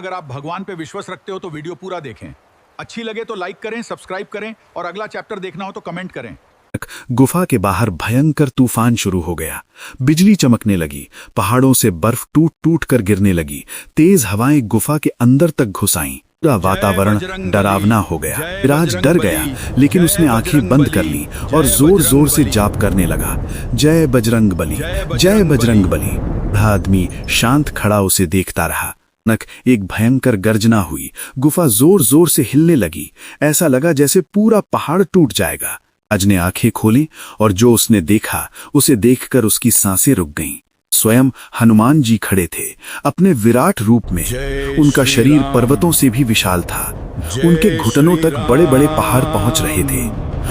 अगर आप भगवान पे विश्वास रखते हो तो वीडियो पूरा देखें। अच्छी लगे तो लाइक करें, सब्सक्राइब करें और अगला चैप्टर देखना हो तो कमेंट करें। गुफा के बाहर भयंकर तूफान शुरू हो गया। बिजली चमकने लगी, पहाड़ों से बर्फ टूट टूट कर गिरने लगी, तेज हवाएं गुफा के अंदर तक घुस आईं। पूरा वातावरण डरावना हो गया। विराज डर गया, लेकिन उसने आंखें बंद कर ली और जोर जोर से जाप करने लगा, जय बजरंग बली, जय बजरंग बली। बूढ़ा आदमी शांत खड़ा उसे देखता रहा। अचानक एक भयंकर गर्जना हुई, गुफा जोर जोर से हिलने लगी। ऐसा लगा जैसे पूरा पहाड़ टूट जाएगा। राज ने आंखें खोली और जो उसने देखा उसे देखकर उसकी सांसें रुक गईं। स्वयं हनुमान जी खड़े थे, अपने विराट रूप में। उनका शरीर पर्वतों से भी विशाल था। उनके घुटनों तक बड़े बड़े पहाड़ पहुंच रहे थे।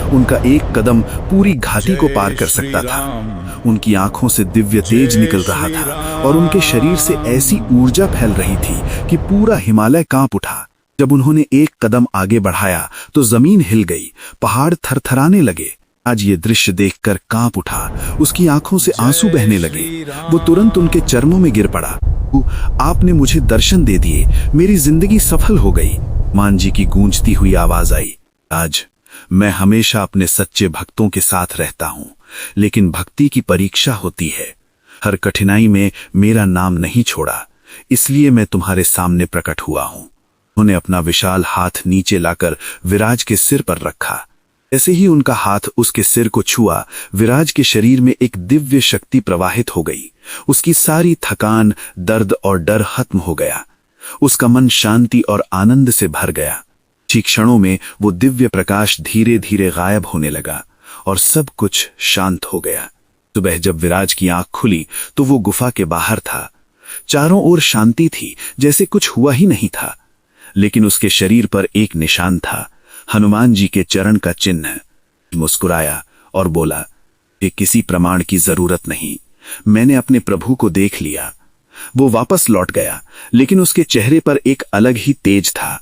उनका एक कदम पूरी घाटी को पार कर सकता था। उनकी आंखों से दिव्य तेज निकल रहा था और उनके शरीर से ऐसी ऊर्जा फैल रही थी कि पूरा हिमालय कांप उठा। जब उन्होंने एक कदम आगे बढ़ाया तो जमीन हिल गई, पहाड़ थरथराने लगे। आज ये दृश्य देखकर कांप उठा, उसकी आंखों से आंसू बहने लगे। वो तुरंत उनके चरणों में गिर पड़ा। आपने मुझे दर्शन दे दिए, मेरी जिंदगी सफल हो गई। हनुमान जी की गूंजती हुई आवाज आई, आज मैं हमेशा अपने सच्चे भक्तों के साथ रहता हूं, लेकिन भक्ति की परीक्षा होती है। हर कठिनाई में मेरा नाम नहीं छोड़ा, इसलिए मैं तुम्हारे सामने प्रकट हुआ हूं। उन्होंने अपना विशाल हाथ नीचे लाकर विराज के सिर पर रखा। ऐसे ही उनका हाथ उसके सिर को छुआ, विराज के शरीर में एक दिव्य शक्ति प्रवाहित हो गई। उसकी सारी थकान, दर्द और डर खत्म हो गया। उसका मन शांति और आनंद से भर गया। कुछ क्षणों में वो दिव्य प्रकाश धीरे धीरे गायब होने लगा और सब कुछ शांत हो गया। सुबह जब विराज की आंख खुली तो वो गुफा के बाहर था। चारों ओर शांति थी, जैसे कुछ हुआ ही नहीं था। लेकिन उसके शरीर पर एक निशान था, हनुमान जी के चरण का चिन्ह। मुस्कुराया और बोला, ये किसी प्रमाण की जरूरत नहीं, मैंने अपने प्रभु को देख लिया। वो वापस लौट गया, लेकिन उसके चेहरे पर एक अलग ही तेज था।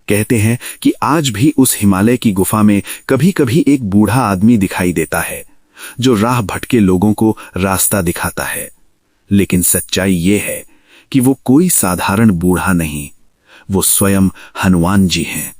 कहते हैं कि आज भी उस हिमालय की गुफा में कभी कभी एक बूढ़ा आदमी दिखाई देता है, जो राह भटके लोगों को रास्ता दिखाता है। लेकिन सच्चाई ये है कि वो कोई साधारण बूढ़ा नहीं, वो स्वयं हनुमान जी हैं।